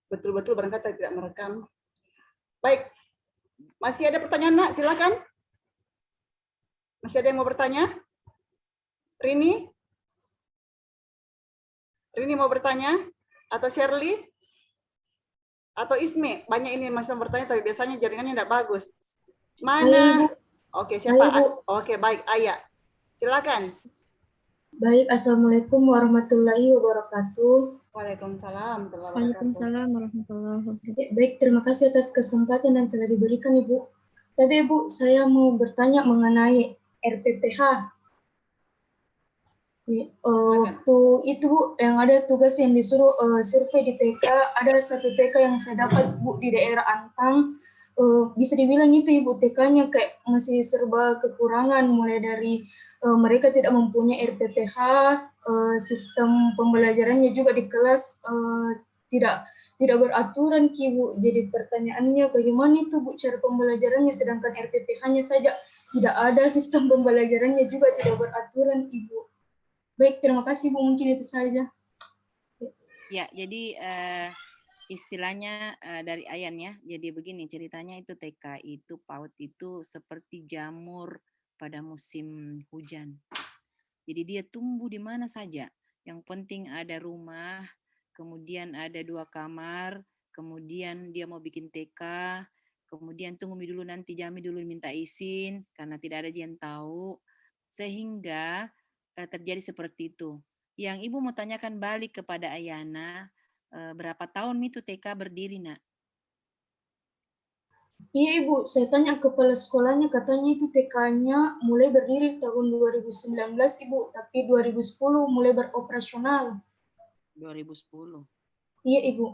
betul-betul barangkali tidak merekam. Baik, masih ada pertanyaan, Nak? Silakan. Masih ada yang mau bertanya? Rini? Rini mau bertanya? Atau Shirley? Atau Ismi? Banyak ini masih mau bertanya, tapi biasanya jaringannya tidak bagus. Mana? Ibu. Oke, Saya, siapa? Ibu. Oke, baik. Ayah. Silakan. Baik, Assalamualaikum warahmatullahi wabarakatuh. Waalaikumsalam. Waalaikumsalam warahmatullahi wabarakatuh. Baik, terima kasih atas kesempatan yang telah diberikan, Ibu. Tapi, Ibu, saya mau bertanya mengenai RPPH. Waktu itu, Bu, yang ada tugas yang disuruh survei di TK, ada satu TK yang saya dapat, Bu, di daerah Antang. Bisa dibilang itu, Ibu, TK-nya kayak masih serba kekurangan, mulai dari mereka tidak mempunyai RPPH, sistem pembelajarannya juga di kelas tidak beraturan, Ki, Bu. Jadi pertanyaannya bagaimana itu, Bu, cara pembelajarannya, sedangkan RPPH-nya saja tidak ada, sistem pembelajarannya juga tidak beraturan, Ibu. Baik, terima kasih, Bu. Mungkin itu saja. Ya, jadi istilahnya dari Ayan ya. Jadi begini ceritanya, itu TK itu PAUD itu seperti jamur pada musim hujan. Jadi dia tumbuh di mana saja. Yang penting ada rumah, kemudian ada 2 kamar, kemudian dia mau bikin TK, kemudian tunggu dulu, nanti Jami dulu minta izin karena tidak ada yang tahu, sehingga terjadi seperti itu. Yang Ibu mau tanyakan balik kepada Ayana, berapa tahun itu TK berdiri, Nak? Iya, Ibu. Saya tanya kepala sekolahnya, katanya itu TK-nya mulai berdiri tahun 2019, Ibu. Tapi 2010 mulai beroperasional. 2010. Iya, Ibu.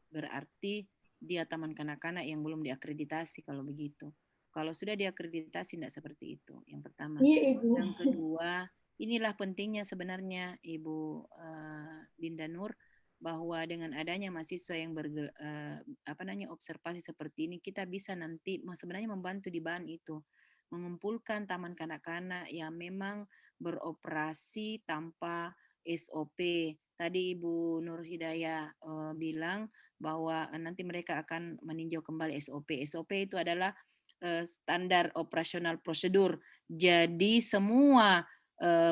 Berarti dia taman kanak-kanak yang belum diakreditasi kalau begitu. Kalau sudah diakreditasi tidak seperti itu. Yang pertama. Iya, Ibu. Yang kedua, inilah pentingnya sebenarnya Ibu Dinda Nur, bahwa dengan adanya mahasiswa yang observasi seperti ini, kita bisa nanti sebenarnya membantu di bahan itu, mengumpulkan taman kanak-kanak yang memang beroperasi tanpa SOP. Tadi Ibu Nur Hidayah bilang bahwa nanti mereka akan meninjau kembali SOP. SOP itu adalah standar operasional prosedur. Jadi semua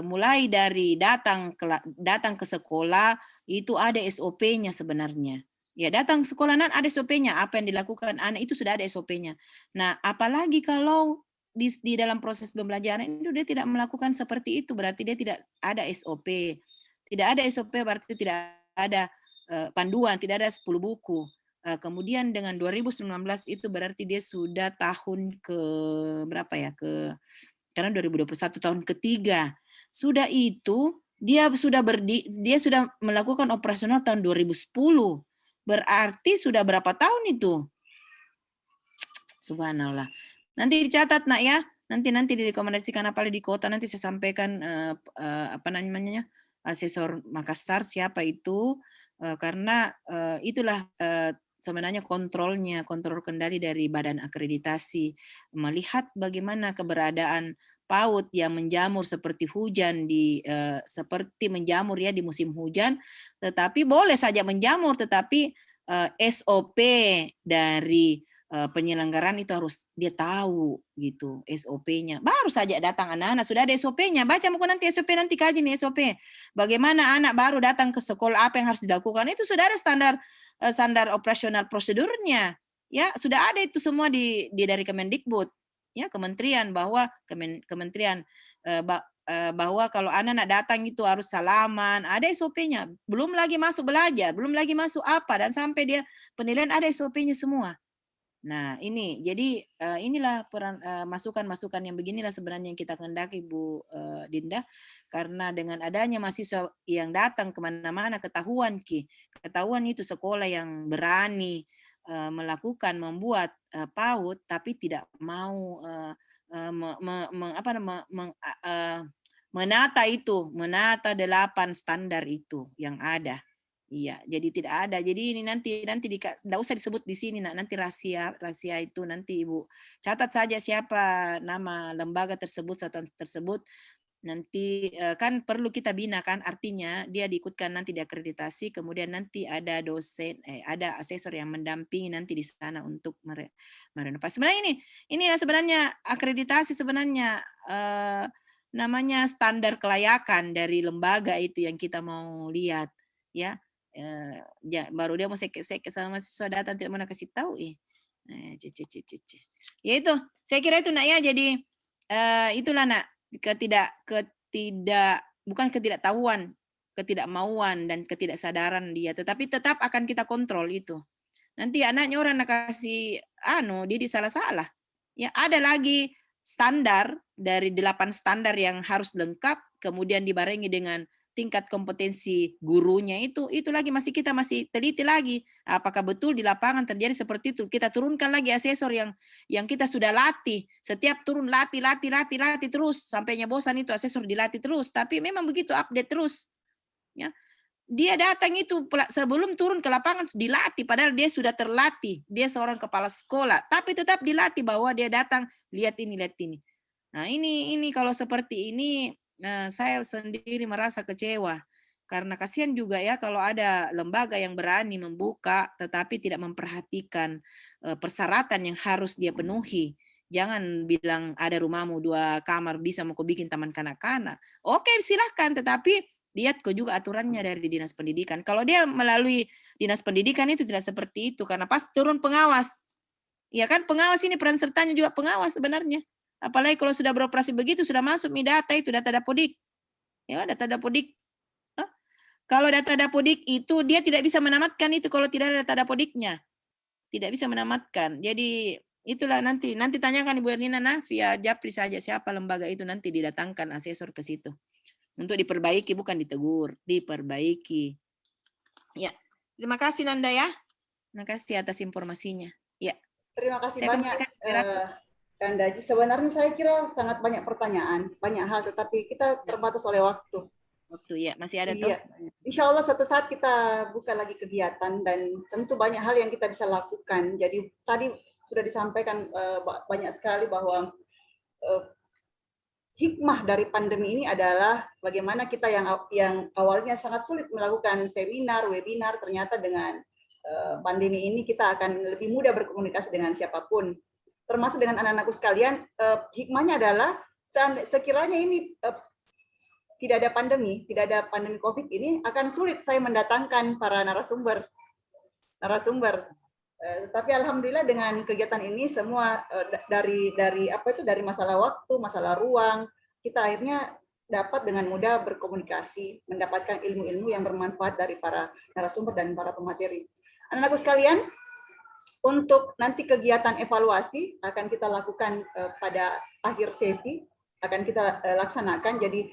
mulai dari datang ke sekolah itu ada SOP-nya sebenarnya. Ya, datang ke sekolah ada SOP-nya, apa yang dilakukan anak itu sudah ada SOP-nya. Nah, apalagi kalau di dalam proses pembelajaran itu dia tidak melakukan seperti itu, berarti dia tidak ada SOP. Tidak ada SOP berarti tidak ada panduan, tidak ada 10 buku. Kemudian dengan 2019 itu berarti dia sudah tahun ke berapa ya? Karena 2021 tahun ketiga. Sudah itu dia sudah melakukan operasional tahun 2010. Berarti sudah berapa tahun itu? Subhanallah. Nanti dicatat, Nak, ya. Nanti direkomendasikan apa di kota, nanti saya sampaikan apa namanya? Asesor Makassar siapa itu, karena itulah sebenarnya kontrol kendali dari badan akreditasi, melihat bagaimana keberadaan PAUD yang menjamur seperti hujan seperti menjamur ya di musim hujan, tetapi boleh saja menjamur, tetapi SOP dari penyelenggaraan itu harus dia tahu gitu SOP-nya. Baru saja datang anak-anak sudah ada SOP-nya. Baca buku nanti SOP, nanti kaji nih SOP. Bagaimana anak baru datang ke sekolah, apa yang harus dilakukan, itu sudah ada standar operasional prosedurnya. Ya, sudah ada itu semua dari Kemendikbud. Ya, kementerian bahwa bahwa kalau anak-anak datang itu harus salaman, ada SOP-nya. Belum lagi masuk belajar, belum lagi masuk apa, dan sampai dia penilaian ada SOP-nya semua. Nah, ini jadi inilah masukan-masukan yang beginilah sebenarnya yang kita kehendaki, Bu Dinda, karena dengan adanya mahasiswa yang datang kemana-mana ketahuan itu sekolah yang berani membuat PAUD tapi tidak mau menata 8 standar itu yang ada. Iya, jadi tidak ada. Jadi ini nanti tidak usah disebut di sini, nanti rahasia itu nanti Ibu catat saja siapa nama lembaga tersebut, satuan tersebut. nanti kan perlu kita bina kan, artinya dia diikutkan nanti diakreditasi, kemudian nanti ada dosen, ada asesor yang mendampingi nanti di sana untuk merenovasi. Sebenarnya ini sebenarnya akreditasi sebenarnya namanya standar kelayakan dari lembaga itu yang kita mau lihat, ya. Baru dia mau seke sama mahasiswa datang tidak mau kasih tahu, ya itu, saya kira itu nak ya, jadi itulah nak, bukan ketidaktahuan, ketidakmauan dan ketidaksadaran dia, tetapi tetap akan kita kontrol itu. Nanti anaknya orang nak kasih dia disalah-salah. Ya, ada lagi standar dari 8 standar yang harus lengkap, kemudian dibarengi dengan tingkat kompetensi gurunya itu lagi kita masih teliti lagi apakah betul di lapangan terjadi seperti itu. Kita turunkan lagi asesor yang kita sudah latih, setiap turun latih terus sampainya bosan itu asesor dilatih terus, tapi memang begitu update terus, ya. Dia datang itu sebelum turun ke lapangan dilatih, padahal dia sudah terlatih, dia seorang kepala sekolah, tapi tetap dilatih bahwa dia datang lihat ini. Nah ini kalau seperti ini, saya sendiri merasa kecewa karena kasihan juga ya kalau ada lembaga yang berani membuka tetapi tidak memperhatikan persyaratan yang harus dia penuhi. Jangan bilang ada rumahmu 2 kamar bisa mau kau bikin taman kanak-kanak. Oke, silahkan, tetapi lihat kok juga aturannya dari dinas pendidikan. Kalau dia melalui dinas pendidikan itu tidak seperti itu karena pas turun pengawas. Ya kan, pengawas ini peran sertanya juga pengawas sebenarnya. Apalagi kalau sudah beroperasi begitu, sudah masuk data itu, data Dapodik. Ya, data Dapodik. Kalau data Dapodik itu dia tidak bisa menamatkan itu kalau tidak ada data Dapodiknya. Tidak bisa menamatkan. Jadi itulah nanti tanyakan Ibu Ernina via Japri saja siapa lembaga itu, nanti didatangkan asesor ke situ. Untuk diperbaiki, bukan ditegur, diperbaiki. Ya, terima kasih Nanda ya. Terima kasih atas informasinya. Ya. Terima kasih banyak, Anda. Sebenarnya saya kira sangat banyak pertanyaan, banyak hal, tetapi kita terbatas oleh waktu. Ya, masih ada tuh. Insya Allah suatu saat kita buka lagi kegiatan dan tentu banyak hal yang kita bisa lakukan. Jadi tadi sudah disampaikan banyak sekali bahwa hikmah dari pandemi ini adalah bagaimana kita yang awalnya sangat sulit melakukan seminar, webinar, ternyata dengan pandemi ini kita akan lebih mudah berkomunikasi dengan siapapun. Termasuk dengan anak-anakku sekalian, hikmahnya adalah sekiranya ini tidak ada pandemi COVID ini, akan sulit saya mendatangkan para narasumber. Tapi alhamdulillah dengan kegiatan ini semua dari masalah waktu, masalah ruang, kita akhirnya dapat dengan mudah berkomunikasi, mendapatkan ilmu-ilmu yang bermanfaat dari para narasumber dan para pemateri. Anak-anakku sekalian, untuk nanti kegiatan evaluasi akan kita lakukan pada akhir sesi, akan kita laksanakan. Jadi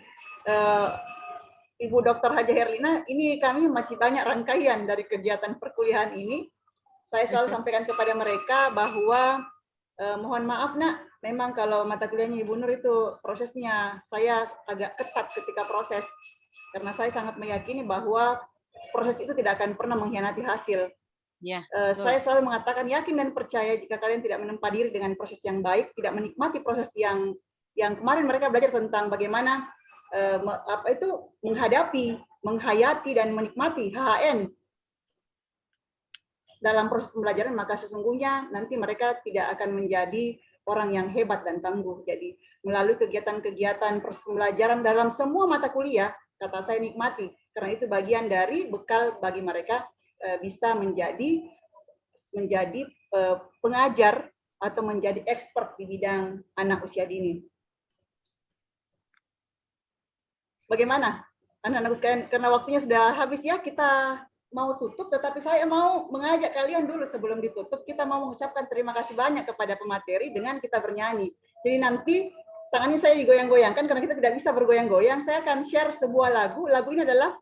Ibu Dr. Haja Herlina, ini kami masih banyak rangkaian dari kegiatan perkuliahan ini. Saya selalu sampaikan kepada mereka bahwa mohon maaf nak, memang kalau mata kuliahnya Ibu Nur itu prosesnya saya agak ketat ketika proses, karena saya sangat meyakini bahwa proses itu tidak akan pernah mengkhianati hasil. Ya, saya selalu mengatakan yakin dan percaya jika kalian tidak menempa diri dengan proses yang baik, tidak menikmati proses yang kemarin mereka belajar tentang bagaimana menghadapi, menghayati dan menikmati HHN dalam proses pembelajaran, maka sesungguhnya nanti mereka tidak akan menjadi orang yang hebat dan tangguh. Jadi melalui kegiatan-kegiatan proses pembelajaran dalam semua mata kuliah, kata saya nikmati, karena itu bagian dari bekal bagi mereka bisa menjadi pengajar atau menjadi expert di bidang anak usia dini. Bagaimana anak-anak sekalian? Karena waktunya sudah habis ya, kita mau tutup, tetapi saya mau mengajak kalian dulu sebelum ditutup, kita mau mengucapkan terima kasih banyak kepada pemateri dengan kita bernyanyi. Jadi nanti tangannya saya digoyang-goyangkan karena kita tidak bisa bergoyang-goyang. Saya akan share sebuah lagu. Lagu ini adalah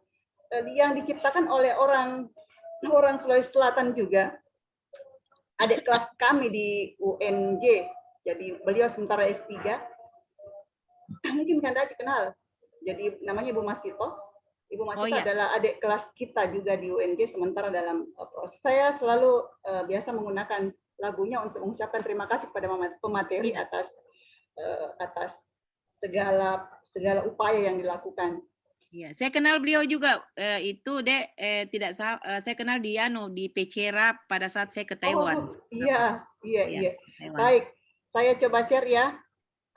yang diciptakan oleh orang Sulawesi Selatan juga, adik kelas kami di UNJ. Jadi beliau sementara S3. Mungkin Kanda kenal. Jadi namanya Ibu Masito. Ibu Masito adalah adik kelas kita juga di UNJ, sementara dalam proses. Saya selalu biasa menggunakan lagunya untuk mengucapkan terima kasih kepada pemateri atas segala segala upaya yang dilakukan. Ya, saya kenal beliau juga itu Dek, saya kenal dia di Pecera pada saat saya ke Taiwan. Iya. Taiwan. Baik, saya coba share ya,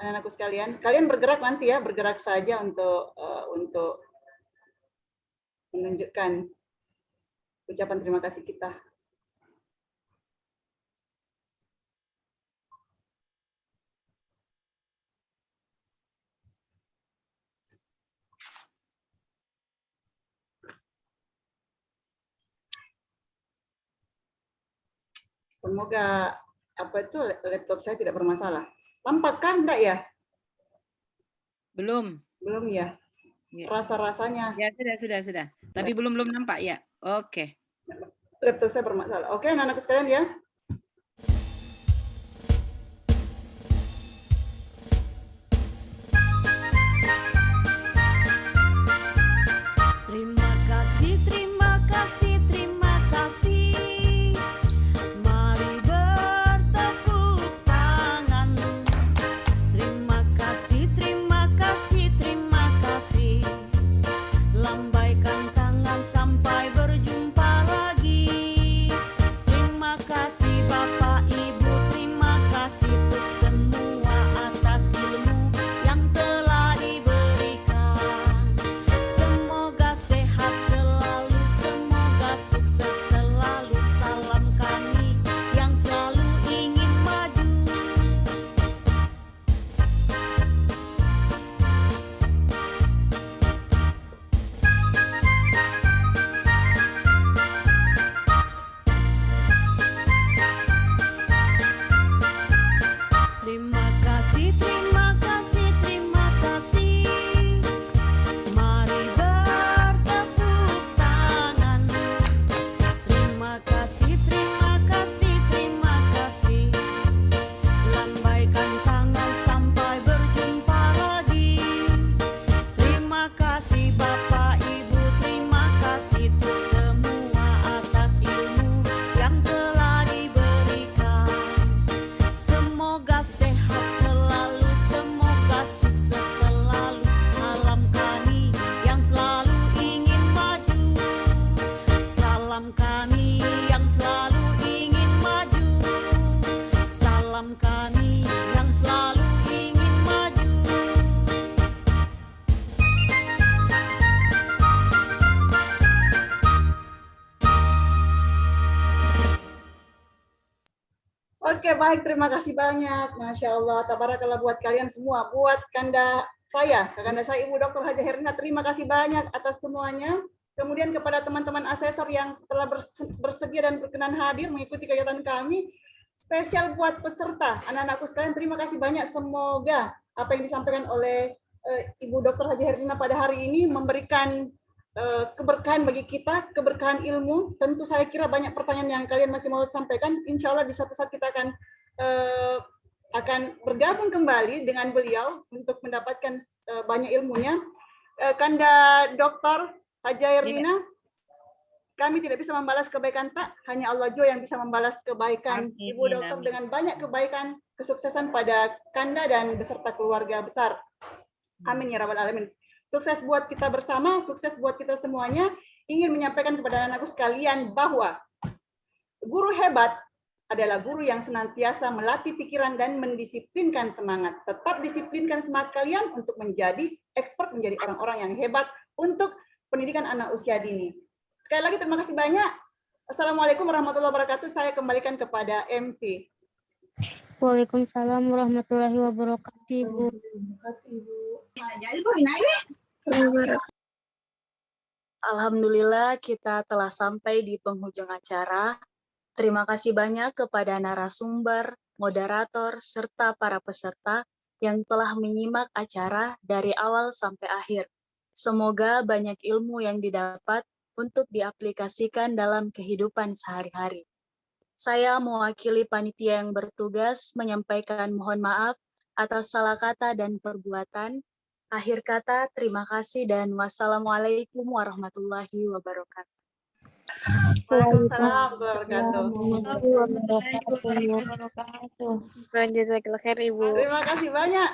anak-anakku sekalian. Kalian bergerak nanti ya, bergerak saja untuk menunjukkan ucapan terima kasih kita. Semoga laptop saya tidak bermasalah. Tampakkah enggak ya? Belum ya. Rasa-rasanya. Ya sudah. Tapi belum nampak ya. Oke. Laptop saya bermasalah. Oke, anak-anak sekalian ya. Oke, baik. Terima kasih banyak. Masya Allah. Tabarakallah buat kalian semua. Buat Kanda saya Ibu Dr. Haja Herlina, terima kasih banyak atas semuanya. Kemudian kepada teman-teman asesor yang telah bersedia dan berkenan hadir mengikuti kegiatan kami. Spesial buat peserta, anak-anakku sekalian, terima kasih banyak. Semoga apa yang disampaikan oleh Ibu Dr. Haja Herlina pada hari ini memberikan keberkahan bagi kita, keberkahan ilmu. Tentu saya kira banyak pertanyaan yang kalian masih mau sampaikan. Insya Allah di suatu saat kita akan bergabung kembali dengan beliau untuk mendapatkan banyak ilmunya. Kanda Dr. Haja Herlina, kami tidak bisa membalas kebaikan tak, hanya Allah Jo yang bisa membalas kebaikan Ibu Dokter dengan banyak kebaikan, kesuksesan pada Kanda dan beserta keluarga besar. Amin ya rabbal alamin. Sukses buat kita bersama, sukses buat kita semuanya. Ingin menyampaikan kepada anakku sekalian bahwa guru hebat adalah guru yang senantiasa melatih pikiran dan mendisiplinkan semangat. Tetap disiplinkan semangat kalian untuk menjadi expert, menjadi orang-orang yang hebat untuk pendidikan anak usia dini. Sekali lagi terima kasih banyak. Assalamualaikum warahmatullahi wabarakatuh. Saya kembalikan kepada MC. Waalaikumsalam warahmatullahi wabarakatuh, Ibu. Alhamdulillah kita telah sampai di penghujung acara. Terima kasih banyak kepada narasumber, moderator, serta para peserta yang telah menyimak acara dari awal sampai akhir. Semoga banyak ilmu yang didapat untuk diaplikasikan dalam kehidupan sehari-hari. Saya mewakili panitia yang bertugas menyampaikan mohon maaf atas salah kata dan perbuatan. Akhir kata, terima kasih dan wassalamualaikum warahmatullahi wabarakatuh. Waalaikumsalam warahmatullahi wabarakatuh. Jazakallah khair, Ibu. Terima kasih banyak.